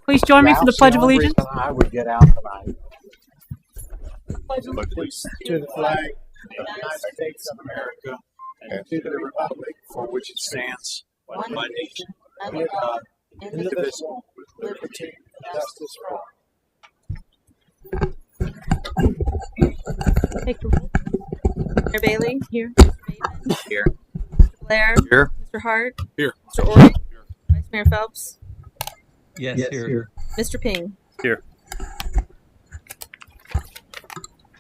Please join me for the Pledge of Allegiance. I would get out tonight. Allegiance to the flag of the United States of America and to the republic for which it stands, one nation, under God, indivisible, with liberty and justice for all. Take the roll. Mayor Bailey? Here. Here. Mr. Blair? Here. Mr. Hart? Here. Mr. Ori? Here. Vice Mayor Phelps? Yes, here. Mr. Ping? Here.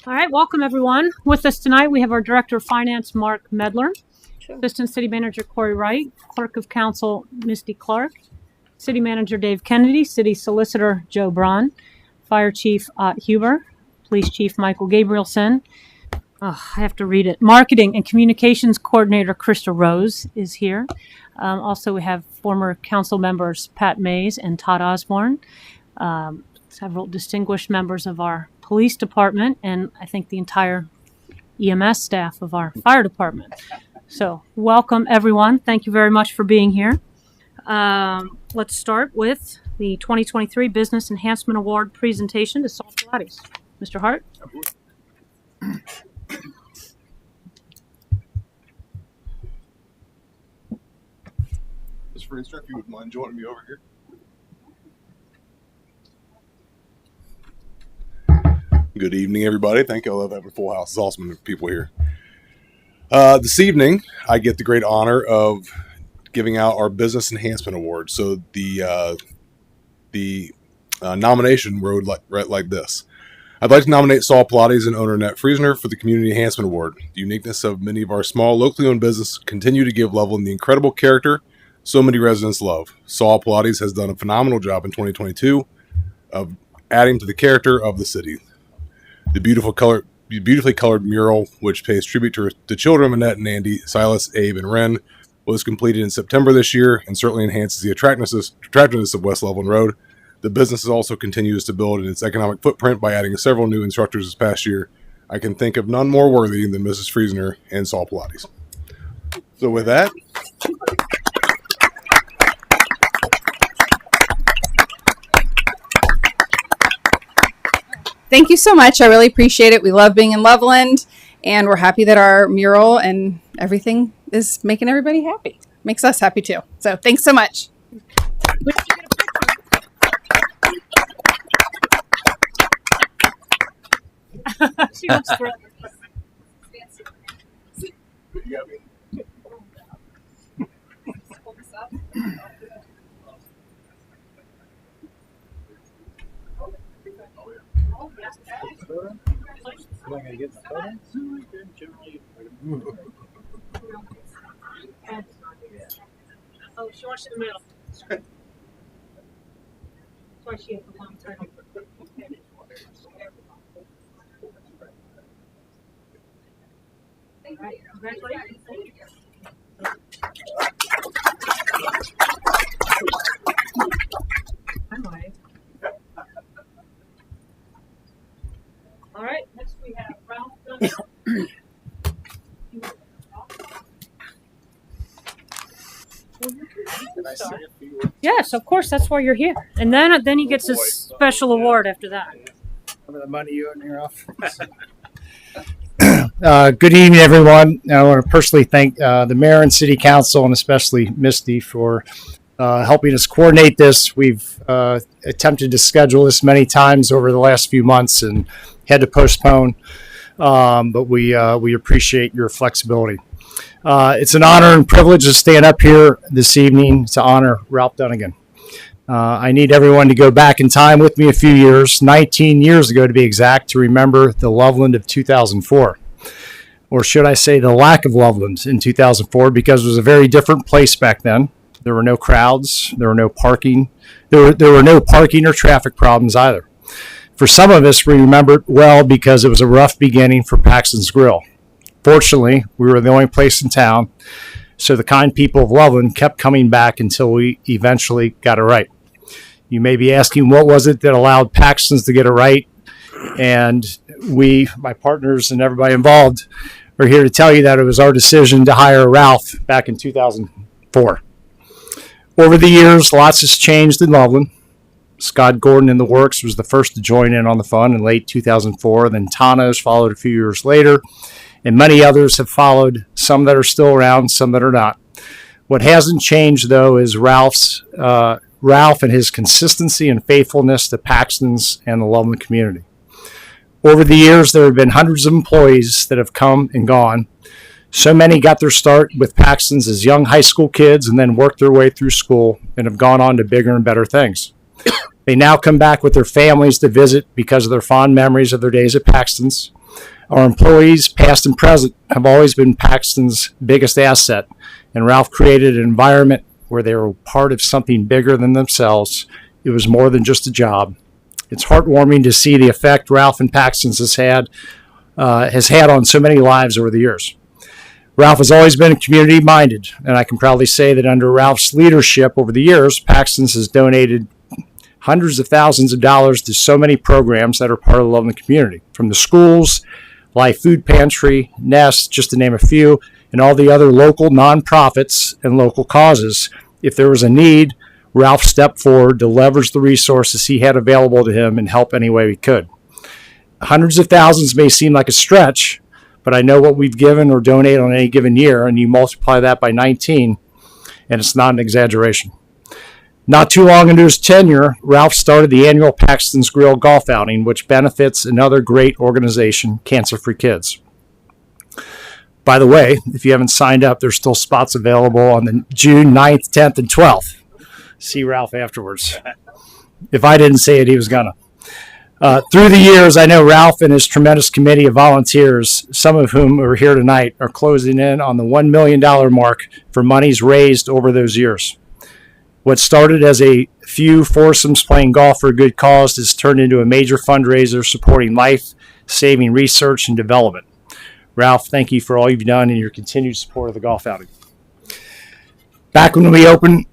All right, welcome everyone. With us tonight, we have our Director of Finance, Mark Medler, Assistant City Manager Corey Wright, Clerk of Council Misty Clark, City Manager Dave Kennedy, City Solicitor Joe Braun, Fire Chief Ott Huber, Police Chief Michael Gabrielson. I have to read it. Marketing and Communications Coordinator Krista Rose is here. Also, we have former council members Pat Mays and Todd Osborne, several distinguished members of our police department, and I think the entire EMS staff of our fire department. So welcome, everyone. Thank you very much for being here. Let's start with the 2023 Business Enhancement Award presentation to Saul Pilates. Mr. Hart. Mr. Friendster, if you wouldn't mind joining me over here. Good evening, everybody. Thank you. I love having a full house. It's awesome to have people here. This evening, I get the great honor of giving out our Business Enhancement Award. So the nomination rode like this. I'd like to nominate Saul Pilates and owner Annette Friesner for the Community Enhancement Award. The uniqueness of many of our small, locally owned businesses continue to give Loveland the incredible character so many residents love. Saul Pilates has done a phenomenal job in 2022 of adding to the character of the city. The beautifully colored mural, which pays tribute to the children of Annette and Andy, Silas, Abe, and Ren, was completed in September this year and certainly enhances the attractiveness of West Loveland Road. The business also continues to build in its economic footprint by adding several new instructors this past year. I can think of none more worthy than Mrs. Friesner and Saul Pilates. So with that, thank you so much. I really appreciate it. We love being in Loveland, and we're happy that our mural and everything is making everybody happy. Makes us happy too. So thanks so much. She looks thrilled. Oh, she wants you in the middle. That's why she has the long title. All right, congratulations. All right, next we have Ralph Dunn. Yes, of course, that's why you're here. And then he gets his special award after that. Some of the money you owe in your office. Good evening, everyone. I want to personally thank the mayor and city council, and especially Misty, for helping us coordinate this. We've attempted to schedule this many times over the last few months and had to postpone, but we appreciate your flexibility. It's an honor and privilege to stand up here this evening to honor Ralph Dunnigan. I need everyone to go back in time with me a few years, 19 years ago to be exact, to remember the Loveland of 2004. Or should I say the lack of Loveland in 2004, because it was a very different place back then. There were no crowds, there were no parking, there were no parking or traffic problems either. For some of us, we remember it well because it was a rough beginning for Paxton's Grill. Fortunately, we were the only place in town, so the kind people of Loveland kept coming back until we eventually got it right. You may be asking, what was it that allowed Paxton's to get it right? And we, my partners and everybody involved, are here to tell you that it was our decision to hire Ralph back in 2004. Over the years, lots has changed in Loveland. Scott Gordon in the Works was the first to join in on the fun in late 2004. Then Tano's followed a few years later, and many others have followed, some that are still around, some that are not. What hasn't changed, though, is Ralph and his consistency and faithfulness to Paxton's and the Loveland community. Over the years, there have been hundreds of employees that have come and gone. So many got their start with Paxton's as young high school kids and then worked their way through school and have gone on to bigger and better things. They now come back with their families to visit because of their fond memories of their days at Paxton's. Our employees, past and present, have always been Paxton's biggest asset, and Ralph created an environment where they were part of something bigger than themselves. It was more than just a job. It's heartwarming to see the effect Ralph and Paxton's has had on so many lives over the years. Ralph has always been community-minded, and I can proudly say that under Ralph's leadership over the years, Paxton's has donated hundreds of thousands of dollars to so many programs that are part of the Loveland community, from the schools, Life Food Pantry, Nest, just to name a few, and all the other local nonprofits and local causes. If there was a need, Ralph stepped forward to leverage the resources he had available to him and help any way he could. Hundreds of thousands may seem like a stretch, but I know what we've given or donated on any given year, and you multiply that by 19, and it's not an exaggeration. Not too long into his tenure, Ralph started the annual Paxton's Grill golf outing, which benefits another great organization, Cancer Free Kids. By the way, if you haven't signed up, there's still spots available on the June 9th, 10th, and 12th. See Ralph afterwards. If I didn't say it, he was gonna. Through the years, I know Ralph and his tremendous committee of volunteers, some of whom are here tonight, are closing in on the $1 million mark for monies raised over those years. What started as a few foursomes playing golf for a good cause has turned into a major fundraiser supporting life-saving research and development. Ralph, thank you for all you've done and your continued support of the golf outing. Back when we opened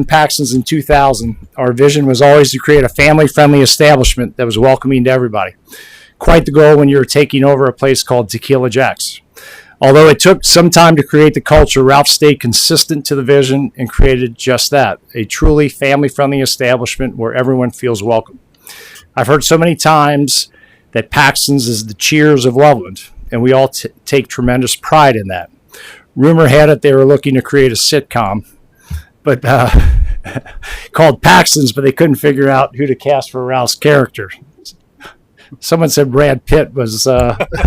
Paxton's in 2000, our vision was always to create a family-friendly establishment that was welcoming to everybody. Quite the goal when you were taking over a place called Tequila Jack's. Although it took some time to create the culture, Ralph stayed consistent to the vision and created just that, a truly family-friendly establishment where everyone feels welcome. I've heard so many times that Paxton's is the Cheers of Loveland, and we all take tremendous pride in that. Rumor had it they were looking to create a sitcom, but called Paxton's, but they couldn't figure out who to cast for Ralph's character. Someone said Brad Pitt was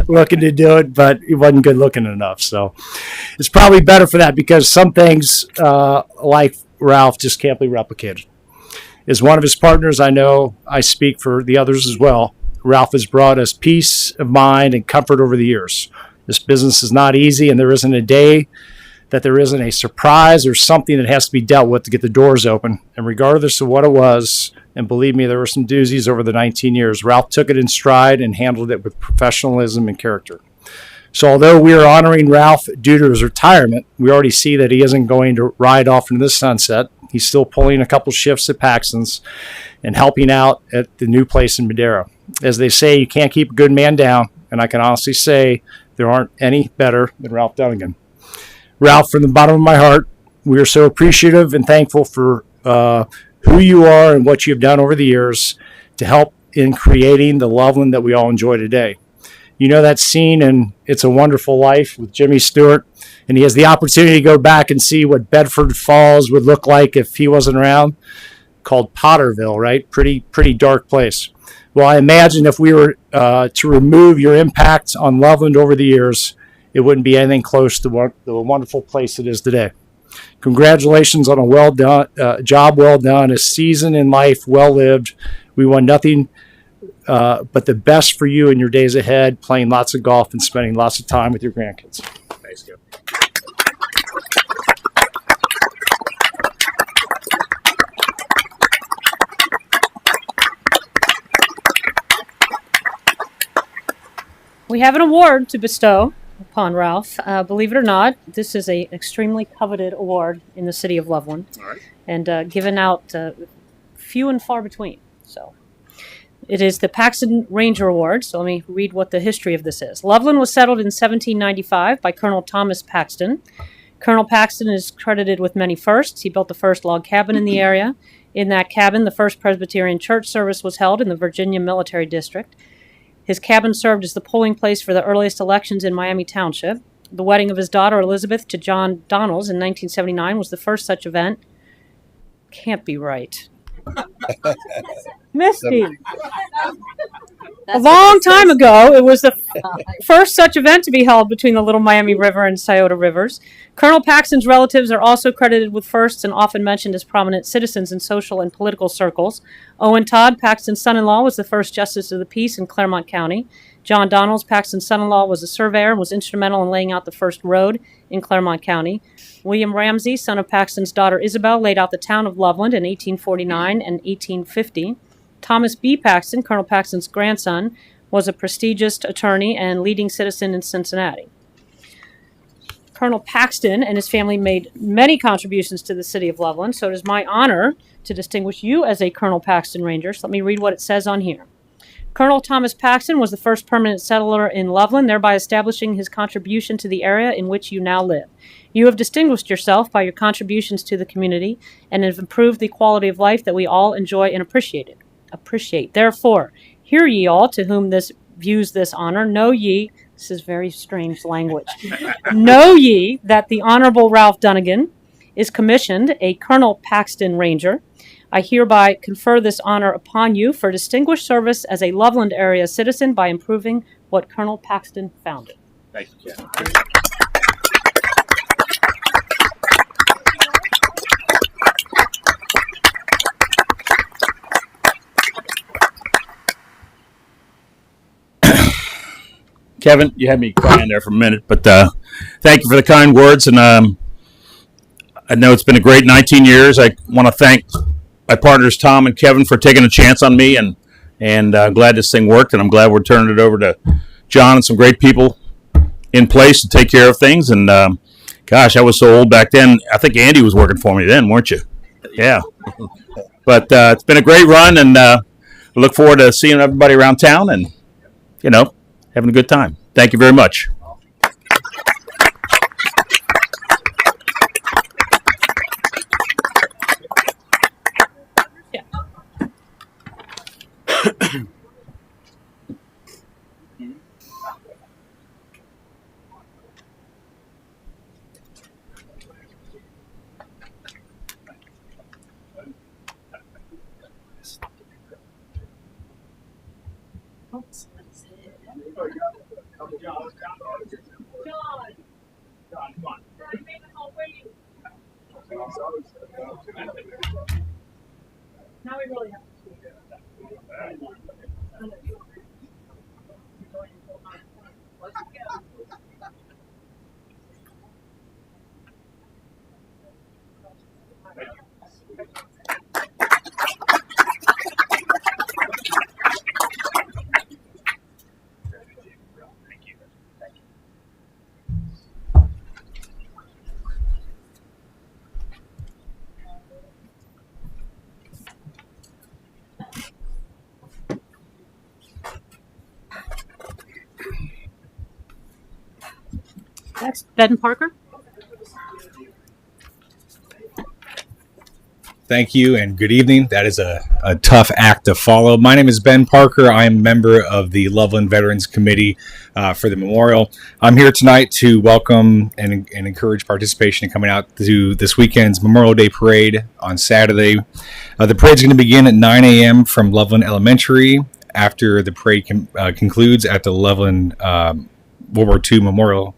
looking to do it, but he wasn't good looking enough. So it's probably better for that, because some things like Ralph just can't be replicated. As one of his partners, I know I speak for the others as well. Ralph has brought us peace of mind and comfort over the years. This business is not easy, and there isn't a day that there isn't a surprise or something that has to be dealt with to get the doors open. And regardless of what it was, and believe me, there were some doozies over the 19 years, Ralph took it in stride and handled it with professionalism and character. So although we are honoring Ralph due to his retirement, we already see that he isn't going to ride off into the sunset. He's still pulling a couple shifts at Paxton's and helping out at the new place in Madera. As they say, you can't keep a good man down, and I can honestly say there aren't any better than Ralph Dunnigan. Ralph, from the bottom of my heart, we are so appreciative and thankful for who you are and what you've done over the years to help in creating the Loveland that we all enjoy today. You know that scene in It's a Wonderful Life with Jimmy Stewart, and he has the opportunity to go back and see what Bedford Falls would look like if he wasn't around, called Potterville, right? Pretty dark place. Well, I imagine if we were to remove your impact on Loveland over the years, it wouldn't be anything close to the wonderful place it is today. Congratulations on a job well done, a season in life well lived. We want nothing but the best for you in your days ahead, playing lots of golf and spending lots of time with your grandkids. Thanks, Skip. We have an award to bestow upon Ralph. Believe it or not, this is an extremely coveted award in the city of Loveland, and given out few and far between. So it is the Paxton Ranger Award. So let me read what the history of this is. Loveland was settled in 1795 by Colonel Thomas Paxton. Colonel Paxton is credited with many firsts. He built the first log cabin in the area, In that cabin, the First Presbyterian Church service was held in the Virginia Military District. His cabin served as the polling place for the earliest elections in Miami Township. The wedding of his daughter Elizabeth to John Donnells in 1979 was the first such event. Can't be right. Misty. A long time ago, it was the first such event to be held between the Little Miami River and Scioto Rivers. Colonel Paxton's relatives are also credited with firsts and often mentioned as prominent citizens in social and political circles. Owen Todd, Paxton's son-in-law, was the first justice of the peace in Claremont County. John Donnells, Paxton's son-in-law, was a surveyor and was instrumental in laying out the first road in Claremont County. William Ramsey, son of Paxton's daughter Isabel, laid out the town of Loveland in 1849 and 1850. Thomas B. Paxton, Colonel Paxton's grandson, was a prestigious attorney and leading citizen in Cincinnati. Colonel Paxton and his family made many contributions to the city of Loveland, so it is my honor to distinguish you as a Colonel Paxton Ranger. So let me read what it says on here. Colonel Thomas Paxton was the first permanent settler in Loveland, thereby establishing his contribution to the area in which you now live. You have distinguished yourself by your contributions to the community and have improved the quality of life that we all enjoy and appreciate. Therefore, hear ye all to whom this views this honor, know ye, this is very strange language, know ye that the Honorable Ralph Dunnigan is commissioned a Colonel Paxton Ranger. I hereby confer this honor upon you for distinguished service as a Loveland area citizen by improving what Colonel Paxton founded. Thank you, Ken. Kevin, you had me crying there for a minute, but thank you for the kind words. And I know it's been a great 19 years. I want to thank my partners Tom and Kevin for taking a chance on me, and I'm glad this thing worked, and I'm glad we're turning it over to John and some great people in place to take care of things. And gosh, I was so old back then. I think Andy was working for me then, weren't you? Yeah. But it's been a great run, and I look forward to seeing everybody around town and, having a good time. Thank you very much. Now we really have Next, Ben Parker. Thank you and good evening. That is a tough act to follow. My name is Ben Parker. I'm a member of the Loveland Veterans Committee for the memorial. I'm here tonight to welcome and encourage participation in coming out to this weekend's Memorial Day Parade on Saturday. The parade is going to begin at 9 a.m. from Loveland Elementary. After the parade concludes at the Loveland World War II Memorial,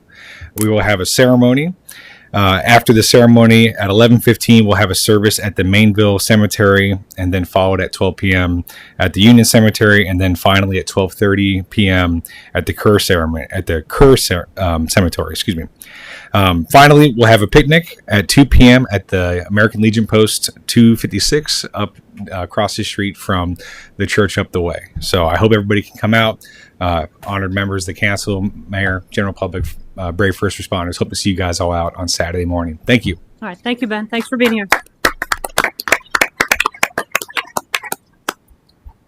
we will have a ceremony. After the ceremony at 11:15, we'll have a service at the Mainville Cemetery, and then followed at 12 p.m. at the Union Cemetery, and then finally at 12:30 p.m. at the Kerr Cemetery. Excuse me. Finally, we'll have a picnic at 2 p.m. at the American Legion Post 256 up across the street from the church up the way. So I hope everybody can come out. Honored members of the council, mayor, general public, brave first responders. Hope to see you guys all out on Saturday morning. Thank you. All right. Thank you, Ben. Thanks for being here.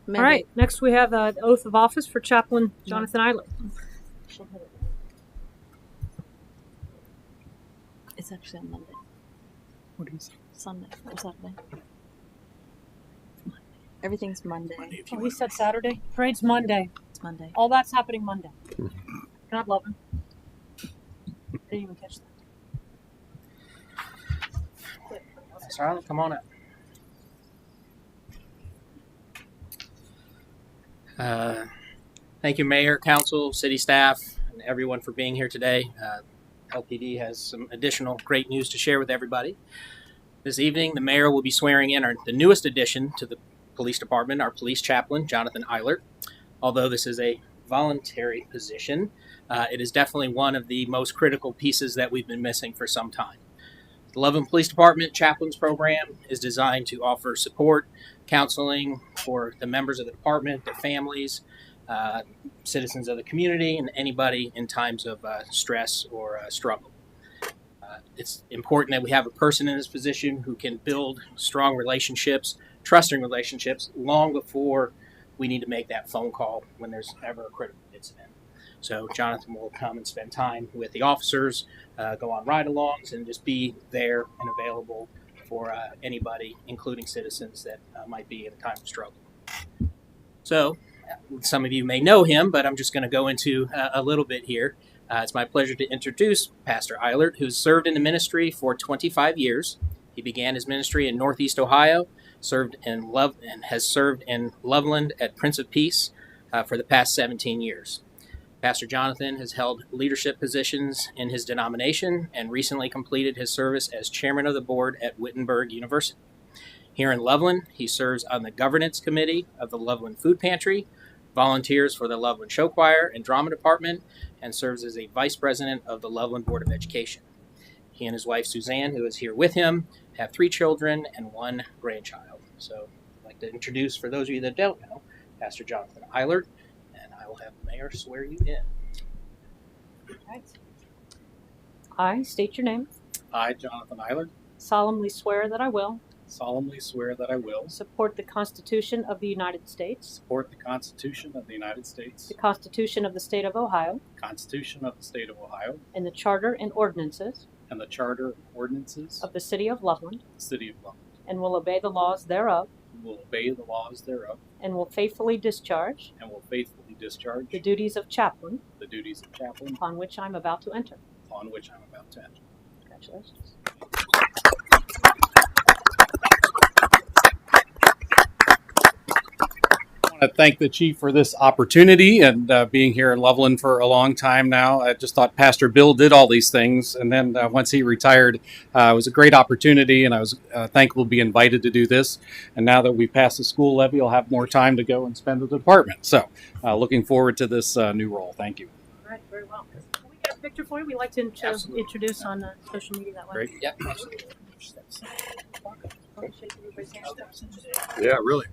All right. Next, we have the oath of office for Chaplain Jonathan Eiler. It's actually on Monday. What is it? Sunday or Saturday. Everything's Monday. Oh, he said Saturday. Parade's Monday. It's Monday. All that's happening Monday. Not Loveland. Didn't even catch that. Charlotte, come on up. Thank you, Mayor, Council, City staff, and everyone for being here today. LPD has some additional great news to share with everybody. This evening, the Mayor will be swearing in the newest addition to the Police Department, our Police Chaplain, Jonathan Eilert. Although this is a voluntary position, it is definitely one of the most critical pieces that we've been missing for some time. The Loveland Police Department Chaplains Program is designed to offer support, counseling for the members of the department, their families, citizens of the community, and anybody in times of stress or struggle. It's important that we have a person in this position who can build strong relationships, trusting relationships, long before we need to make that phone call when there's ever a critical incident. So Jonathan will come and spend time with the officers, go on ride-alongs, and just be there and available for anybody, including citizens that might be in a time of struggle. So some of you may know him, but I'm just going to go into a little bit here. It's my pleasure to introduce Pastor Eilert, who's served in the ministry for 25 years. He began his ministry in Northeast Ohio, has served in Loveland at Prince of Peace for the past 17 years. Pastor Jonathan has held leadership positions in his denomination and recently completed his service as chairman of the board at Wittenberg University. Here in Loveland, he serves on the governance committee of the Loveland Food Pantry, volunteers for the Loveland Show Choir and Drama Department, and serves as a vice president of the Loveland Board of Education. He and his wife, Suzanne, who is here with him, have 3 children and 1 grandchild. So I'd like to introduce, for those of you that don't know, Pastor Jonathan Eilert, and I will have the mayor swear you in. Right. I state your name. I, Jonathan Eilert, Solemnly swear that I will solemnly swear that I will support the Constitution of the United States, support the Constitution of the United States, the Constitution of the State of Ohio, the Constitution of the State of Ohio, and the Charter and ordinances and the Charter and ordinances of the City of Loveland, the City of Loveland, and will obey the laws thereof, and will obey the laws thereof, and will faithfully discharge and will faithfully discharge the duties of chaplain the duties of chaplain upon which I'm about to enter. upon which I'm about to enter. Congratulations. I want to thank the chief for this opportunity and being here in Loveland for a long time now. I just thought Pastor Bill did all these things, and then once he retired, it was a great opportunity, and I was thankful to be invited to do this. And now that we passed the school levy, I'll have more time to go and spend with the department. So looking forward to this new role. Thank you. All right, very well. Can we get a picture for you? We like to introduce on social media that way. Great. Yeah, absolutely. Yeah, really.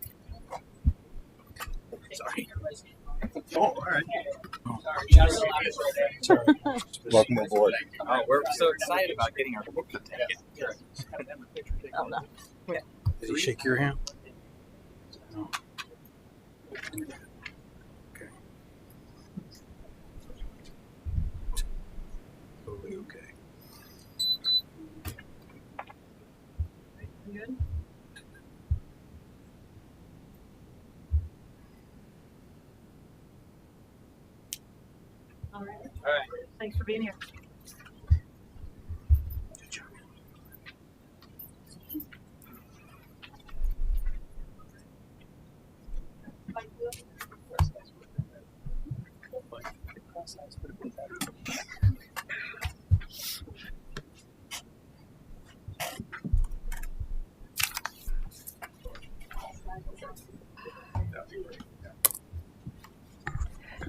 Sorry. Oh, all right. Sorry. Welcome aboard. Oh, we're so excited about getting our book taken. Oh, no. Did he shake your hand? No. Okay. Totally okay. You good? All right. All right. Thanks for being here. Good job.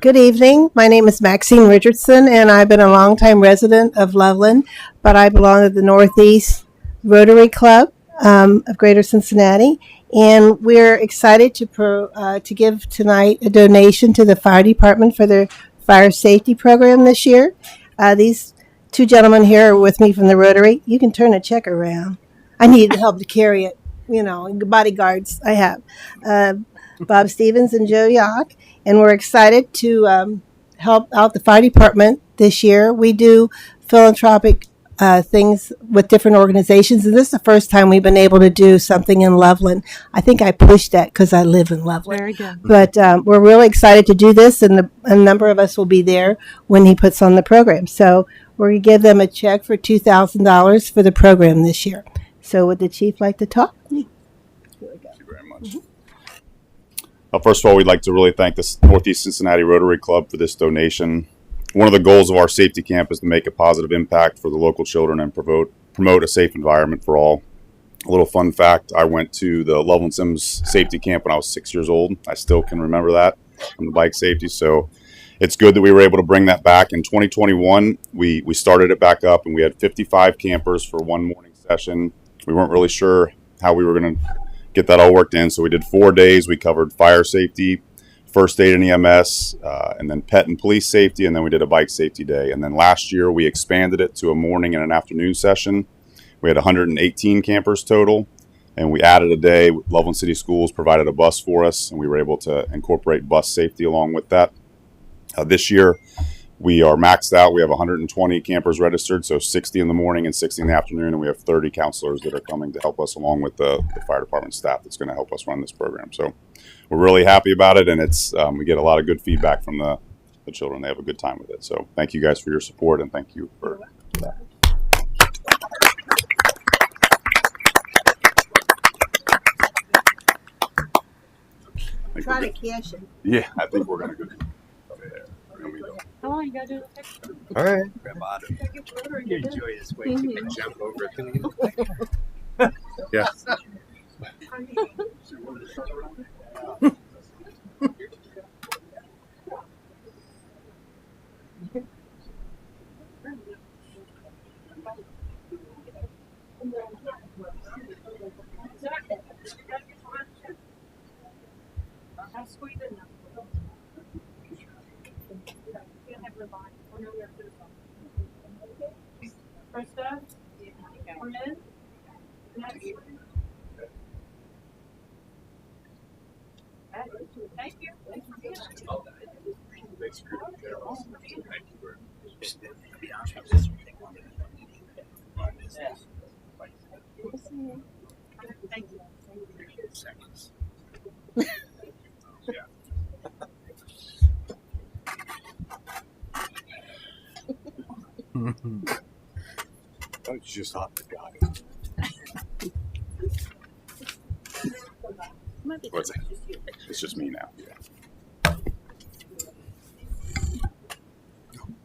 Good evening. My name is Maxine Richardson, and I've been a longtime resident of Loveland, but I belong to the Northeast Rotary Club of Greater Cincinnati, and we're excited to give tonight a donation to the fire department for their fire safety program this year. These 2 gentlemen here are with me from the Rotary. You can turn the check around. I need help to carry it, bodyguards I have. Bob Stevens and Joe Yock. And we're excited to help out the fire department this year. We do philanthropic things with different organizations. And this is the first time we've been able to do something in Loveland. I think I pushed that because I live in Loveland. Very good. But we're really excited to do this, and a number of us will be there when he puts on the program. So we're going to give them a check for $2,000 for the program this year. So would the chief like to talk? Thank you very much. First of all, we'd like to really thank the Northeast Cincinnati Rotary Club for this donation. One of the goals of our safety camp is to make a positive impact for the local children and promote a safe environment for all. A little fun fact, I went to the Loveland Sims safety camp when I was 6 years old. I still can remember that from the bike safety, so it's good that we were able to bring that back. In 2021, we started it back up, and we had 55 campers for one morning session. We weren't really sure how we were going to get that all worked in, so we did 4 days. We covered fire safety, first aid and EMS, and then pet and police safety, and then we did a bike safety day. And then last year we expanded it to a morning and an afternoon session. We had 118 campers total, and we added a day. Loveland City Schools provided a bus for us, and we were able to incorporate bus safety along with that. This year we are maxed out. We have 120 campers registered, so 60 in the morning and 60 in the afternoon, and we have 30 counselors that are coming to help us along with the fire department staff that's going to help us run this program. So we're really happy about it, and it's we get a lot of good feedback from the children. They have a good time with it. So thank you guys for your support, and thank you for that. Try to cash it. Yeah, I think we're going to go over there. How long you got to do the picture? All right. You enjoy this way. You can jump over it. Yeah. Krista? Corinne? Next. Thank you. Thank you. Don't you just hop the guy. What's it? It's just me now. Yeah.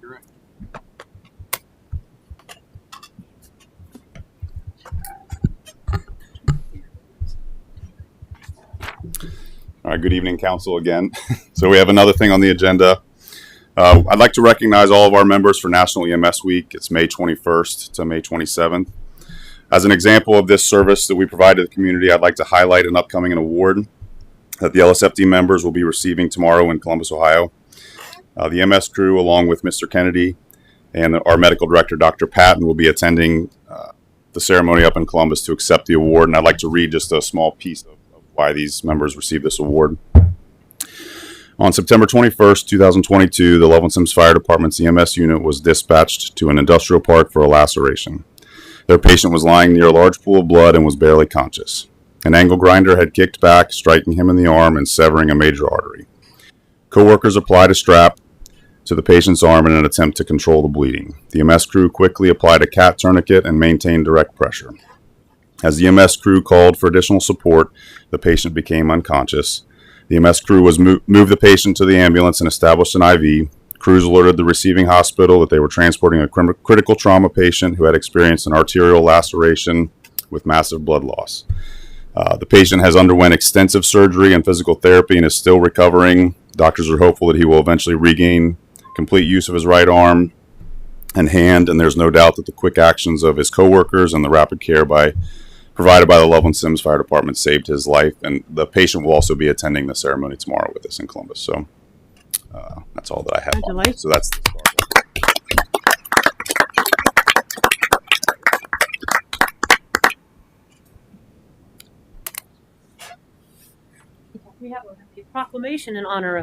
You're right. All right, good evening, council, again. So we have another thing on the agenda. I'd like to recognize all of our members for National EMS Week. It's May 21st to May 27th. As an example of this service that we provide to the community, I'd like to highlight an upcoming award that the LSFD members will be receiving tomorrow in Columbus, Ohio. The EMS crew, along with Mr. Kennedy and our medical director, Dr. Patton, will be attending the ceremony up in Columbus to accept the award. And I'd like to read just a small piece of why these members received this award. On September 21st, 2022, the Loveland Sims Fire Department's EMS unit was dispatched to an industrial park for a laceration. Their patient was lying near a large pool of blood and was barely conscious. An angle grinder had kicked back, striking him in the arm and severing a major artery. Coworkers applied a strap to the patient's arm in an attempt to control the bleeding. The EMS crew quickly applied a cat tourniquet and maintained direct pressure. As the EMS crew called for additional support, the patient became unconscious. The EMS crew was moved the patient to the ambulance and established an IV. Crews alerted the receiving hospital that they were transporting a critical trauma patient who had experienced an arterial laceration with massive blood loss. The patient has underwent extensive surgery and physical therapy and is still recovering. Doctors are hopeful that he will eventually regain complete use of his right arm and hand, and there's no doubt that the quick actions of his coworkers and the rapid care provided by the Loveland Sims Fire Department saved his life, and the patient will also be attending the ceremony tomorrow with us in Columbus. So that's all that I have. Congratulations. So that's We have a proclamation in honor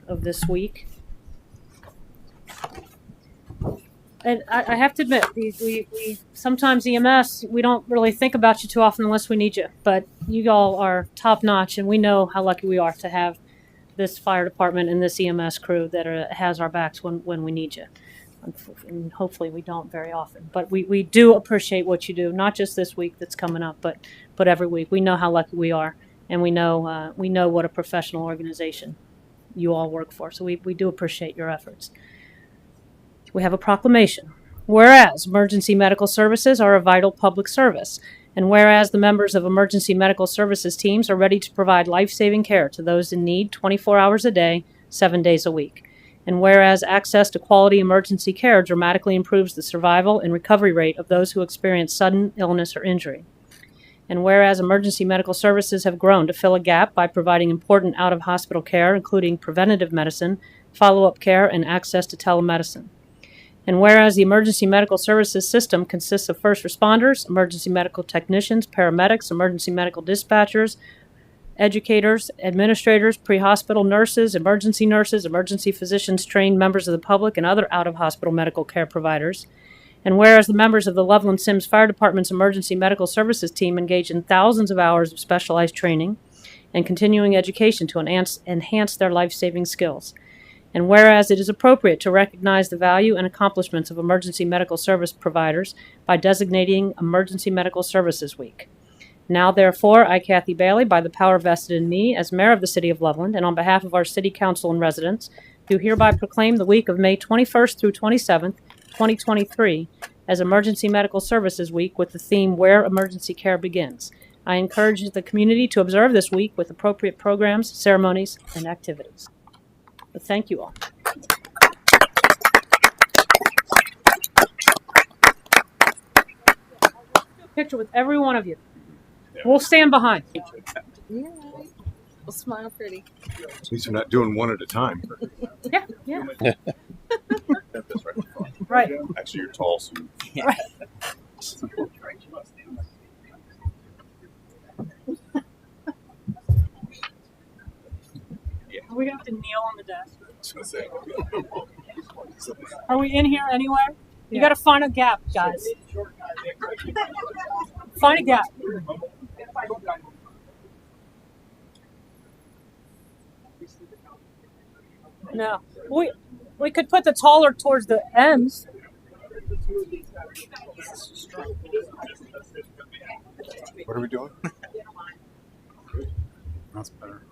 of this week. and I have to admit, we sometimes EMS, we don't really think about you too often unless we need you. But you all are top notch, and we know how lucky we are to have this fire department and this EMS crew that has our backs when we need you. And hopefully we don't very often, but we do appreciate what you do, not just this week that's coming up, but every week. We know how lucky we are, and we know what a professional organization you all work for. So we do appreciate your efforts. We have a proclamation. Whereas emergency medical services are a vital public service, and whereas the members of emergency medical services teams are ready to provide life-saving care to those in need 24 hours a day, 7 days a week. And whereas access to quality emergency care dramatically improves the survival and recovery rate of those who experience sudden illness or injury. And whereas emergency medical services have grown to fill a gap by providing important out-of-hospital care, including preventative medicine, follow-up care, and access to telemedicine. And whereas the emergency medical services system consists of first responders, emergency medical technicians, paramedics, emergency medical dispatchers, educators, administrators, pre-hospital nurses, emergency physicians, trained members of the public, and other out-of-hospital medical care providers. And whereas the members of the Loveland Sims Fire Department's emergency medical services team engage in thousands of hours of specialized training and continuing education to enhance their life-saving skills. And whereas it is appropriate to recognize the value and accomplishments of emergency medical service providers by designating Emergency Medical Services Week. Now, therefore, I, Kathy Bailey, by the power vested in me as mayor of the city of Loveland, and on behalf of our city council and residents, do hereby proclaim the week of May 21st through 27th, 2023, as Emergency Medical Services Week with the theme Where Emergency Care Begins. I encourage the community to observe this week with appropriate programs, ceremonies, and activities. But thank you all. Picture with every one of you. We'll stand behind. Yeah. We'll smile pretty. At least you're not doing one at a time. Yeah. Right. Actually, you're tall, so Right. Are we going to have to kneel on the desk? Are we in here anywhere? You got to find a gap, guys. Find a gap. No. We could put the taller towards the ends. What are we doing? That's better.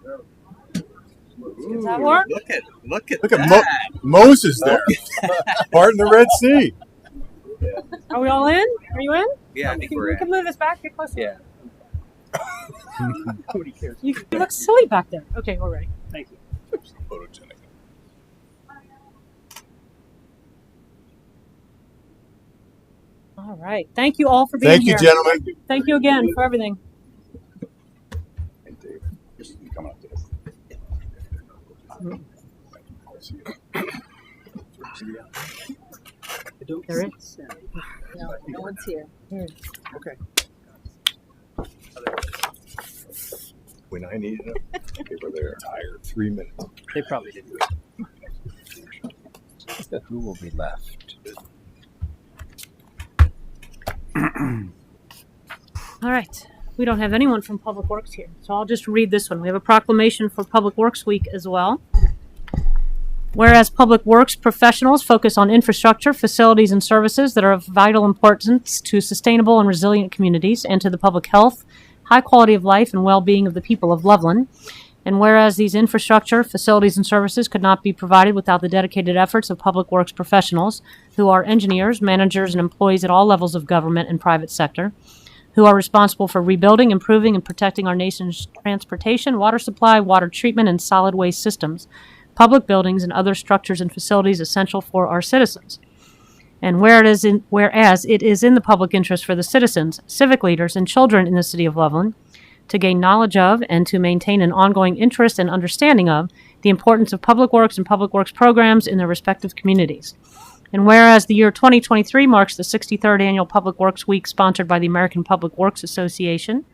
Does that work? Look at Moses there. Part in the Red Sea. Are we all in? Are you in? Yeah, I think we're We in. can move this back. Get closer. Yeah. Nobody cares. You look silly back there. Okay, we're ready. Thank you. photogenic. All right. Thank you all for being Thank here. you, gentlemen. Thank you again for everything. Hey, Dave, you coming up to this? There is. No one's here. Okay. When I needed them, they were there. Tired. 3 minutes. They probably did. Who will be left? All right. We don't have anyone from Public Works here, so I'll just read this one. We have a proclamation for Public Works Week as well. Whereas Public Works professionals focus on infrastructure, facilities, and services that are of vital importance to sustainable and resilient communities and to the public health, high quality of life, and well-being of the people of Loveland. And whereas these infrastructure, facilities, and services could not be provided without the dedicated efforts of Public Works professionals, who are engineers, managers, and employees at all levels of government and private sector, who are responsible for rebuilding, improving, and protecting our nation's transportation, water supply, water treatment, and solid waste systems, public buildings, and other structures and facilities essential for our citizens. And whereas it is in the public interest for the citizens, civic leaders, and children in the city of Loveland to gain knowledge of and to maintain an ongoing interest and understanding of the importance of public works and public works programs in their respective communities. And whereas the year 2023 marks the 63rd Annual Public Works Week sponsored by the American Public Works Association,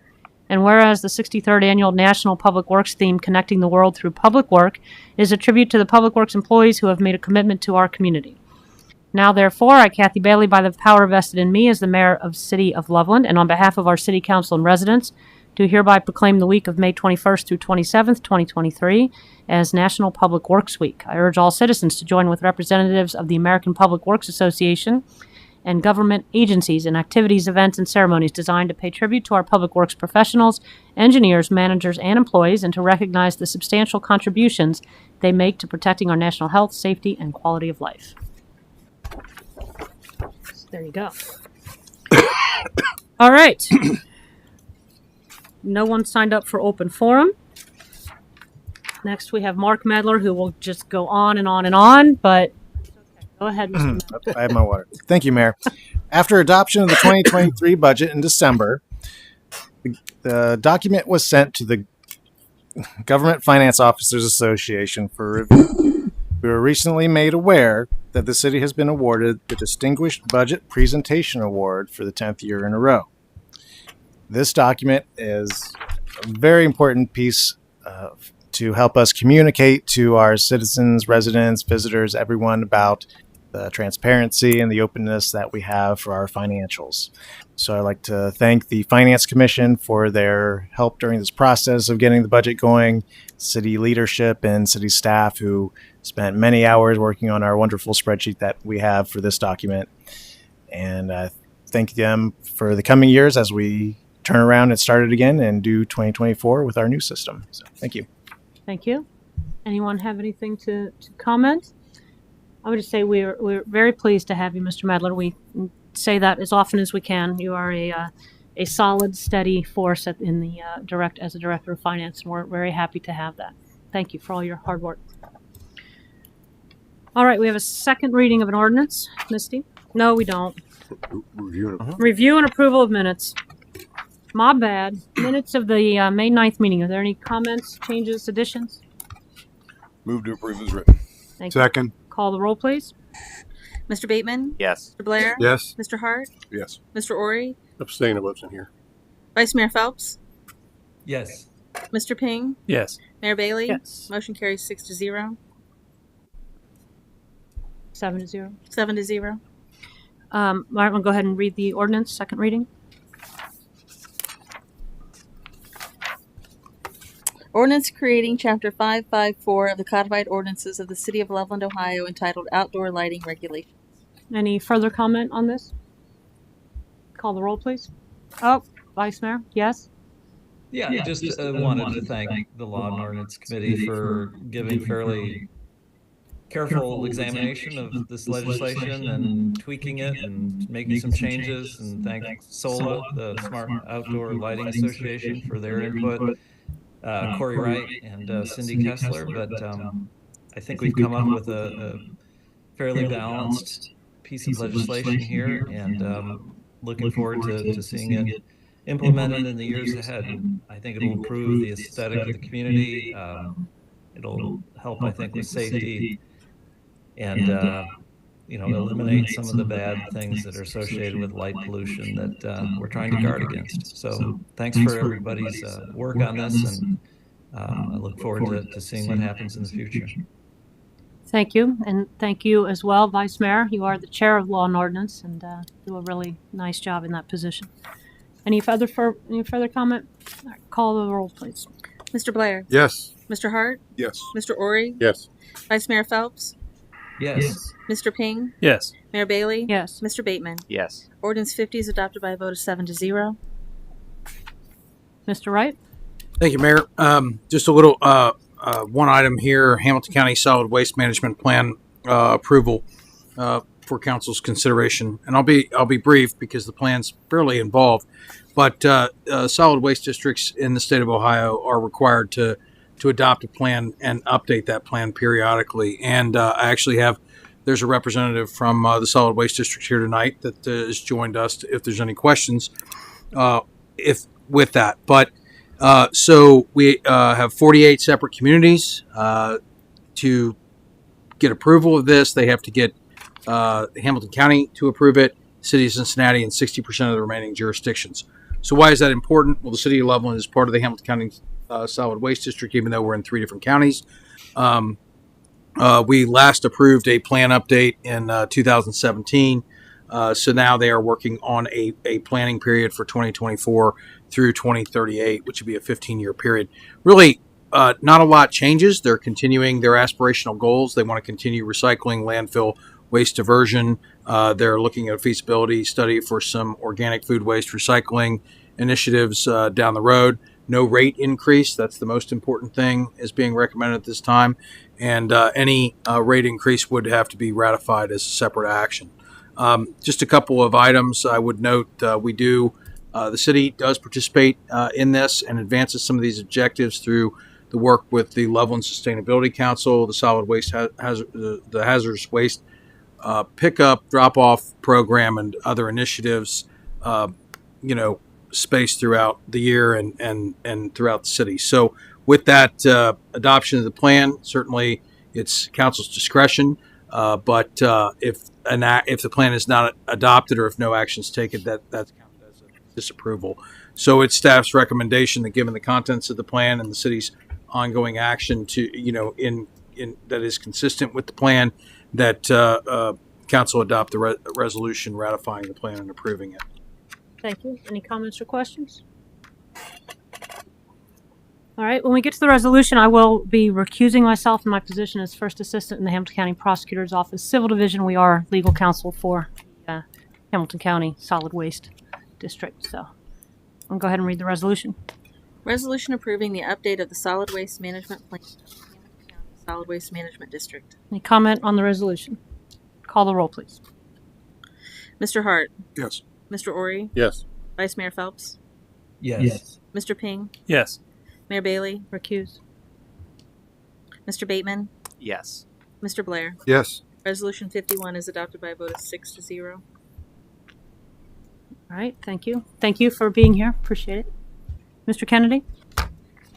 and whereas the 63rd Annual National Public Works theme, Connecting the World Through Public Work, is a tribute to the Public Works employees who have made a commitment to our community. Now, therefore, I, Kathy Bailey, by the power vested in me as the mayor of City of Loveland, and on behalf of our city council and residents, do hereby proclaim the week of May 21st through 27th, 2023, as National Public Works Week. I urge all citizens to join with representatives of the American Public Works Association and government agencies in activities, events, and ceremonies designed to pay tribute to our public works professionals, engineers, managers, and employees, and to recognize the substantial contributions they make to protecting our national health, safety, and quality of life. There you go. All right. No one signed up for open forum. Next, we have Mark Medler, who will just go on and on and on, but go ahead, Mr. Medler. I have my water. Thank you, Mayor. After adoption of the 2023 budget in December, the document was sent to the Government Finance Officers Association for review. We were recently made aware that the city has been awarded the Distinguished Budget Presentation Award for the 10th year in a row. This document is a very important piece to help us communicate to our citizens, residents, visitors, everyone about the transparency and the openness that we have for our financials. So I'd like to thank the Finance Commission for their help during this process of getting the budget going, city leadership and city staff who spent many hours working on our wonderful spreadsheet that we have for this document. And thank them for the coming years as we turn around and start it again and do 2024 with our new system. So thank you. Thank you. Anyone have anything to comment? I would just say we're very pleased to have you, Mr. Medler. We say that as often as we can. You are a solid, steady force in the as a director of finance, and we're very happy to have that. Thank you for all your hard work. All right, we have a second reading of an ordinance. Misty? No, we don't. Review and approval of minutes. My bad. Minutes of the May 9th meeting. Are there any comments, changes, additions? Move to approve as written. Thank you. Second. Call the roll, please. Mr. Bateman? Yes. Mr. Blair? Yes. Mr. Hart? Yes. Mr. Ori? Abstain, I wasn't here. Vice Mayor Phelps? Yes. Mr. Ping? Yes. Mayor Bailey? Yes. Motion carries 6-0. 7-0. 7-0. All right, we'll go ahead and read the ordinance, second reading. Ordinance creating Chapter 554 of the Codified Ordinances of the City of Loveland, Ohio, entitled Outdoor Lighting Regulations. Any further comment on this? Call the roll, please. Oh, Vice Mayor, yes? Yeah, just wanted to thank the Law and Ordinance Committee for giving fairly careful examination of this legislation and tweaking it and making some changes, and thank SOLA, the Smart Outdoor Lighting Association, for their input. Corey Wright and Cindy Kessler, but I think we've come up with a fairly balanced piece of legislation here, and looking forward to seeing it implemented in the years ahead. I think it will improve the aesthetic of the community. It'll help, I think, with safety and eliminate some of the bad things that are associated with light pollution that we're trying to guard against. So thanks for everybody's work on this, and I look forward to seeing what happens in the future. Thank you, and thank you as well, Vice Mayor. You are the chair of Law and Ordinance, and do a really nice job in that position. Any further comment? All right, call the roll, please. Mr. Blair? Yes. Mr. Hart? Yes. Mr. Ori? Yes. Vice Mayor Phelps? Yes. Mr. Ping? Yes. Mayor Bailey? Yes. Mr. Bateman? Yes. Ordinance 50 is adopted by a vote of 7-0. Mr. Wright? Thank you, Mayor. Just a little one item here: Hamilton County Solid Waste Management Plan approval for council's consideration. And I'll be brief because the plan's fairly involved. But solid waste districts in the state of Ohio are required to adopt a plan and update that plan periodically. And I actually there's a representative from the solid waste district here tonight that has joined us if there's any questions with that. But so we have 48 separate communities. To get approval of this, they have to get Hamilton County to approve it, City of Cincinnati, and 60% of the remaining jurisdictions. So why is that important? Well, the City of Loveland is part of the Hamilton County Solid Waste District, even though we're in 3 different counties. We last approved a plan update in 2017. So now they are working on a planning period for 2024 through 2038, which would be a 15-year period. Really, not a lot changes. They're continuing their aspirational goals. They want to continue recycling, landfill, waste diversion. They're looking at a feasibility study for some organic food waste recycling initiatives down the road. No rate increase. That's the most important thing is being recommended at this time. And any rate increase would have to be ratified as a separate action. Just a couple of items I would note. The city does participate in this and advances some of these objectives through the work with the Loveland Sustainability Council, the Solid Waste the Hazardous Waste Pickup Drop-Off Program, and other initiatives. Spaced throughout the year and throughout the city. So with that adoption of the plan, certainly it's council's discretion. But if the plan is not adopted or if no action is taken, that's counted as a disapproval. So it's staff's recommendation that, given the contents of the plan and the city's ongoing action in that is consistent with the plan, that council adopt the resolution ratifying the plan and approving it. Thank you. Any comments or questions? All right. When we get to the resolution, I will be recusing myself in my position as first assistant in the Hamilton County Prosecutor's Office Civil Division. We are legal counsel for Hamilton County Solid Waste District. So I'll go ahead and read the resolution. Resolution approving the update of the solid waste management plan of Hamilton County Solid Waste Management District. Any comment on the resolution? Call the roll, please. Mr. Hart. Yes. Mr. Ori. Yes. Vice Mayor Phelps. Yes. Mr. Ping. Yes. Mayor Bailey. Recuse. Mr. Bateman. Yes. Mr. Blair. Yes. Resolution 51 is adopted by a vote of 6-0. All right. Thank you. Thank you for being here. Appreciate it. Mr. Kennedy?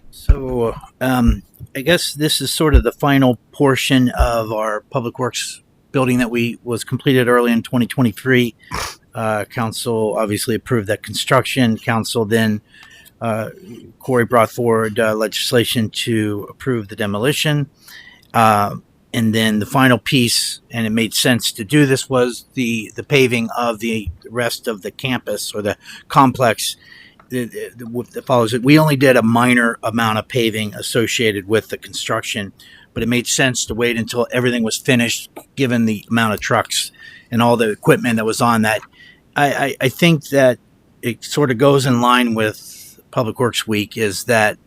So I guess this is sort of the final portion of our Public Works building that was completed early in 2023. Council obviously approved that construction. Council then, Corey brought forward legislation to approve the demolition. And then the final piece, and it made sense to do this, was the paving of the rest of the campus or the complex that follows it. We only did a minor amount of paving associated with the construction, but it made sense to wait until everything was finished, given the amount of trucks and all the equipment that was on that. I think that it sort of goes in line with Public Works Week, is that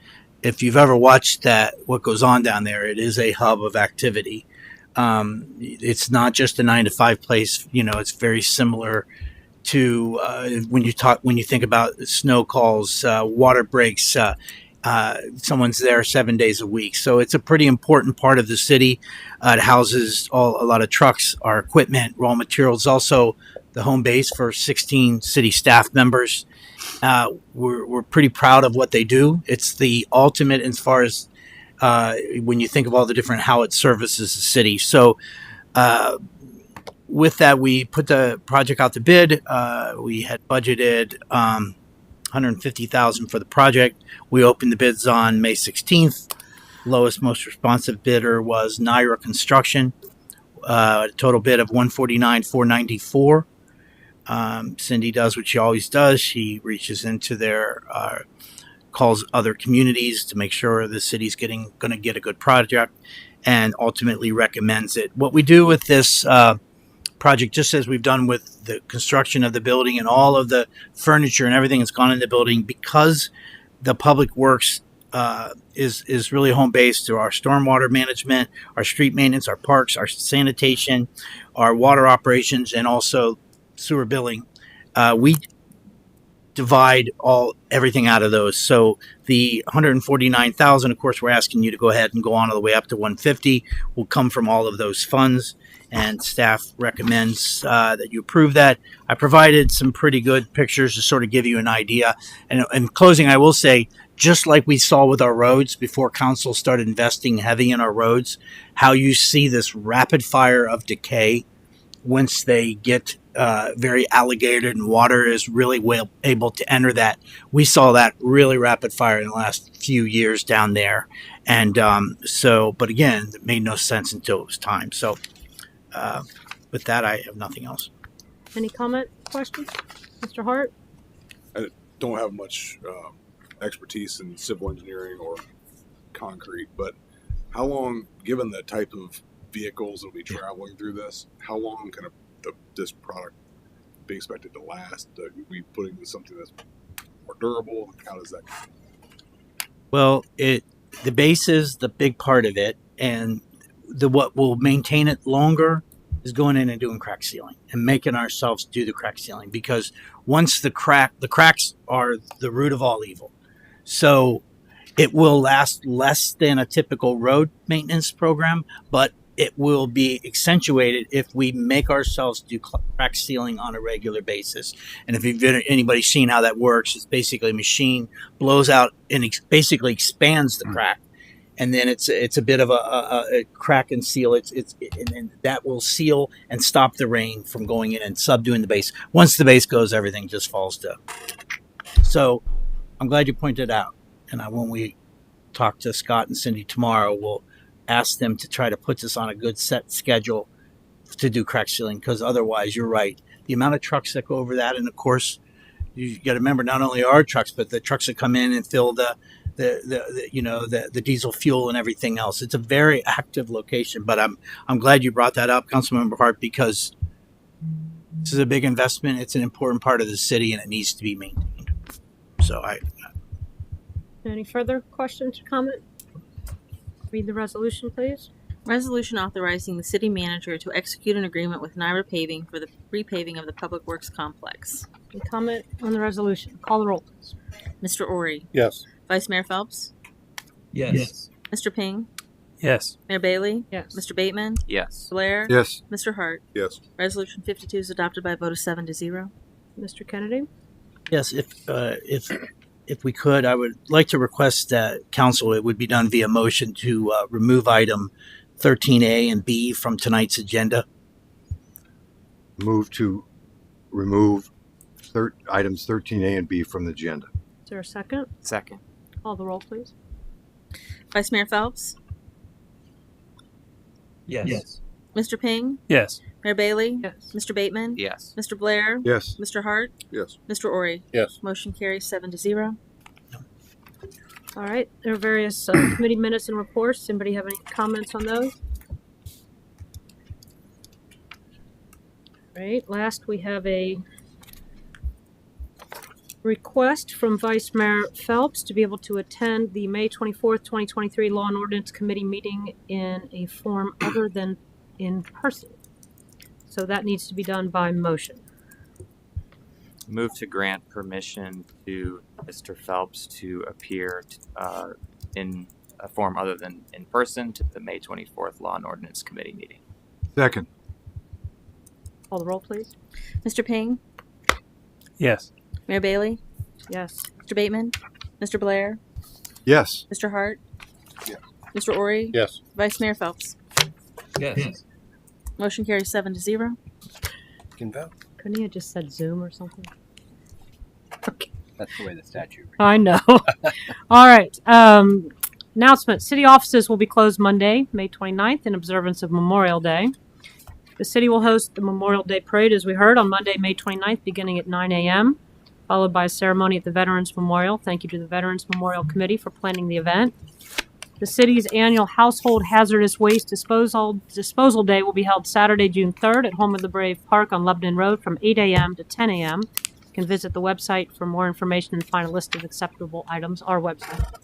if you've ever watched what goes on down there, it is a hub of activity. It's not just a 9-to-5 place. It's very similar to when you think about snow calls, water breaks. Someone's there 7 days a week. So it's a pretty important part of the city. It houses a lot of trucks, our equipment, raw materials, also the home base for 16 city staff members. We're pretty proud of what they do. It's the ultimate as far as when you think of all the different how it services the city. So with that, we put the project out to bid. We had budgeted $150,000 for the project. We opened the bids on May 16th. Lowest, most responsive bidder was Naira Construction. A total bid of $149,494. Cindy does what she always does. She reaches into calls other communities to make sure the city's going to get a good project, and ultimately recommends it. What we do with this project, just as we've done with the construction of the building and all of the furniture and everything that's gone in the building, because the Public Works is really home base to our stormwater management, our street maintenance, our parks, our sanitation, our water operations, and also sewer billing. We divide everything out of those. So the $149,000, of course, we're asking you to go ahead and go on all the way up to $150,000, will come from all of those funds, and staff recommends that you approve that. I provided some pretty good pictures to sort of give you an idea. And in closing, I will say, just like we saw with our roads before council started investing heavy in our roads, how you see this rapid fire of decay once they get very alligated and water is really well able to enter that. We saw that really rapid fire in the last few years down there. And but again, it made no sense until it was time. So with that, I have nothing else. Any comment, questions? Mr. Hart? I don't have much expertise in civil engineering or concrete, but how long, given the type of vehicles that will be traveling through this, how long can this product be expected to last? Are we putting something that's more durable? How does that go? Well, the base is the big part of it, and what will maintain it longer is going in and doing crack sealing and making ourselves do the crack sealing, because once the cracks are the root of all evil. So it will last less than a typical road maintenance program, but it will be accentuated if we make ourselves do crack sealing on a regular basis. And if anybody's seen how that works, it's basically a machine blows out and basically expands the crack. And then it's a bit of a crack and seal. And that will seal and stop the rain from going in and subduing the base. Once the base goes, everything just falls to. So I'm glad you pointed out. And when we talk to Scott and Cindy tomorrow, we'll ask them to try to put this on a good set schedule to do crack sealing, because otherwise, you're right. The amount of trucks that go over that, and of course, you got to remember not only our trucks, but the trucks that come in and fill the diesel fuel and everything else. It's a very active location, but I'm glad you brought that up, Councilmember Hart, because this is a big investment. It's an important part of the city, and it needs to be maintained. So Any further questions or comment? Read the resolution, please. Resolution authorizing the city manager to execute an agreement with Naira Paving for the repaving of the Public Works Complex. Any comment on the resolution? Call the roll, please. Mr. Ori. Yes. Vice Mayor Phelps. Yes. Mr. Ping. Yes. Mayor Bailey. Yes. Mr. Bateman. Yes. Blair. Yes. Mr. Hart. Yes. Resolution 52 is adopted by a vote of 7-0. Mr. Kennedy? yes, if we could, I would like to request that council, it would be done via motion, to remove item 13A and B from tonight's agenda. Move to remove items 13A and B from the agenda. Is there a second? Second. Call the roll, please. Vice Mayor Phelps. Yes. Mr. Ping. Yes. Mayor Bailey. Yes. Mr. Bateman. Yes. Mr. Blair. Yes. Mr. Hart. Yes. Mr. Ori. Yes. Motion carries 7-0. All right. There are various committee minutes and reports. Anybody have any comments on those? All right. Last, we have a request from Vice Mayor Phelps to be able to attend the May 24th, 2023 Law and Ordinance Committee meeting in a form other than in person. So that needs to be done by motion. Move to grant permission to Mr. Phelps to appear in a form other than in person to the May 24th Law and Ordinance Committee meeting. Second. Call the roll, please. Mr. Ping. Yes. Mayor Bailey. Yes. Mr. Bateman. Mr. Blair. Yes. Mr. Hart. Yes. Mr. Ori. Yes. Vice Mayor Phelps. Yes. Motion carries 7-0. You can vote. Couldn't he have just said Zoom or something? Okay. That's the way the statute reads. I know. All right. Announcement. City offices will be closed Monday, May 29th, in observance of Memorial Day. The city will host the Memorial Day Parade, as we heard, on Monday, May 29th, beginning at 9 a.m., followed by a ceremony at the Veterans Memorial. Thank you to the Veterans Memorial Committee for planning the event. The city's annual Household Hazardous Waste Disposal Day will be held Saturday, June 3rd at Home of the Brave Park on Loveland Road from 8 a.m. to 10 a.m. You can visit the website for more information and find a list of acceptable items, our website.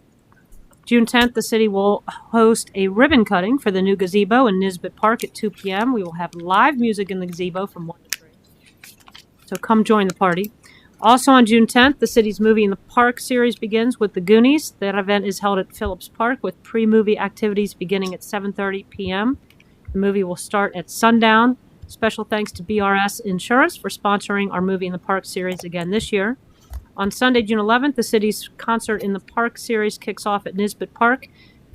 June 10th, the city will host a ribbon cutting for the new gazebo in Nisbet Park at 2 p.m. We will have live music in the gazebo from 1 to 3. So come join the party. Also on June 10th, the city's Movie in the Park series begins with The Goonies. That event is held at Phillips Park with pre-movie activities beginning at 7:30 p.m. The movie will start at sundown. Special thanks to BRS Insurance for sponsoring our Movie in the Park series again this year. On Sunday, June 11th, the city's Concert in the Park series kicks off at Nisbet Park,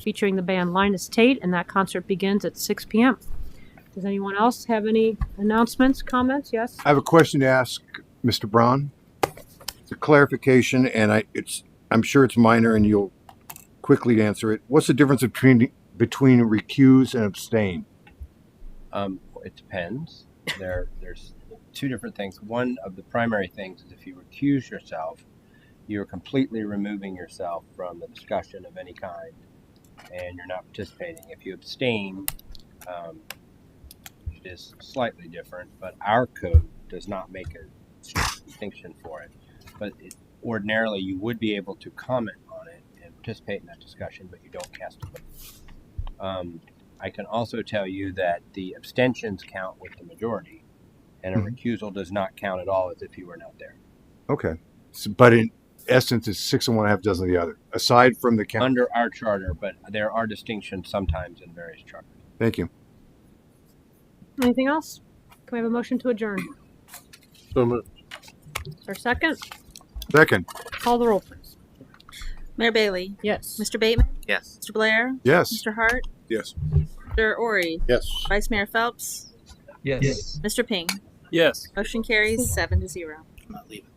featuring the band Linus Tate, and that concert begins at 6 p.m. Does anyone else have any announcements, comments? Yes? I have a question to ask Mr. Braun. It's a clarification, and I'm sure it's minor, and you'll quickly answer it. What's the difference between recuse and abstain? It depends. There's two different things. One of the primary things is if you recuse yourself, you're completely removing yourself from the discussion of any kind, and you're not participating. If you abstain, it is slightly different, but our code does not make a distinction for it. But ordinarily, you would be able to comment on it and participate in that discussion, but you don't cast a vote. I can also tell you that the abstentions count with the majority, and a recusal does not count at all as if you were not there. Okay. So, but in essence, it's 6 and 1 half dozen of the other, aside from the count. Under our charter, but there are distinctions sometimes in various charters. Thank you. Anything else? Can we have a motion to adjourn? So moved. Is there a second? Second. Call the roll, please. Mayor Bailey? Yes. Mr. Bateman? Yes. Mr. Blair? Yes. Mr. Hart? Yes. Mr. Ori? Yes. Vice Mayor Phelps? Yes. Mr. Ping? Yes. Motion carries 7-0. I'm not leaving.